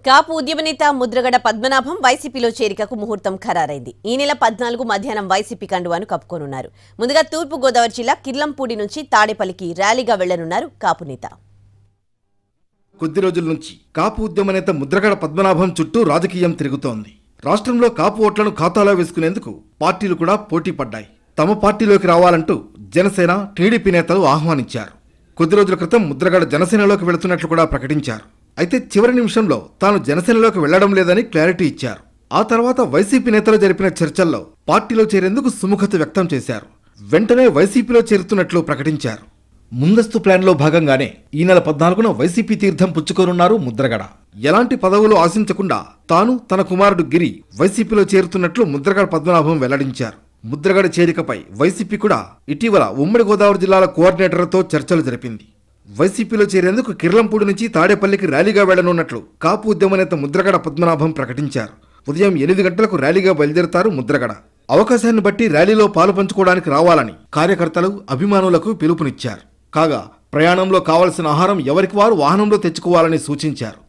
కాపు ఉద్యమ నేత ముద్రగడ పద్మనాభం వైసీపీలో చేరికకు ముహూర్తం ఖరారైంది. ఈ నెల 14 మధ్యాహ్నం వైసీపీ కండువాను కప్పుకోనున్నారు. ముందుగా తూర్పు గోదావరి జిల్లా కిర్లంపూడి నుంచి తాడేపల్లికి ర్యాలీగా వెళ్లనున్నారు కాపు నేత. కొద్ది రోజుల నుంచి కాపు ఉద్యమ నేత ముద్రగడ పద్మనాభం చుట్టూ రాజకీయం తిరుగుతోంది. రాష్ట్రంలో కాపు ఓట్లను ఖాతాలో వేసుకునేందుకు పార్టీలు కూడా పోటీ పడ్డాయి. తమ పార్టీలోకి రావాలంటూ జనసేన, టీడీపీ నేతలు ఆహ్వానించారు. కొద్ది రోజుల క్రితం ముద్రగడ జనసేనలోకి వెళుతున్నట్లు కూడా ప్రకటించారు. అయితే చివరి నిమిషంలో తాను జనసేనలోకి వెళ్లడం లేదని క్లారిటీ ఇచ్చారు. ఆ తర్వాత వైసీపీ నేతలు జరిపిన చర్చల్లో పార్టీలో చేరేందుకు సుముఖత వ్యక్తం చేశారు. వెంటనే వైసీపీలో చేరుతున్నట్లు ప్రకటించారు. ముందస్తు ప్లాన్లో భాగంగానే ఈ నెల 14న వైసీపీ తీర్థం పుచ్చుకోనున్నారు ముద్రగడ. ఎలాంటి పదవులు ఆశించకుండా తాను, తన కుమారుడు గిరి వైసీపీలో చేరుతున్నట్లు ముద్రగడ పద్మనాభం వెల్లడించారు. ముద్రగడ చేరికపై వైసీపీ కూడా ఇటీవల ఉమ్మడి గోదావరి జిల్లాల కోఆర్డినేటర్లతో చర్చలు జరిపింది. వైసీపీలో చేరేందుకు కిర్లంపూడి నుంచి తాడేపల్లికి ర్యాలీగా వెళ్లనున్నట్లు కాపు ఉద్యమ నేత ముద్రగడ పద్మనాభం ప్రకటించారు. ఉదయం 8 గంటలకు ర్యాలీగా బయలుదేరుతారు ముద్రగడ. అవకాశాన్ని బట్టి ర్యాలీలో పాలు పంచుకోవడానికి రావాలని కార్యకర్తలు, అభిమానులకు పిలుపునిచ్చారు. కాగా ప్రయాణంలో కావలసిన ఆహారం ఎవరికి వారు వాహనంలో తెచ్చుకోవాలని సూచించారు.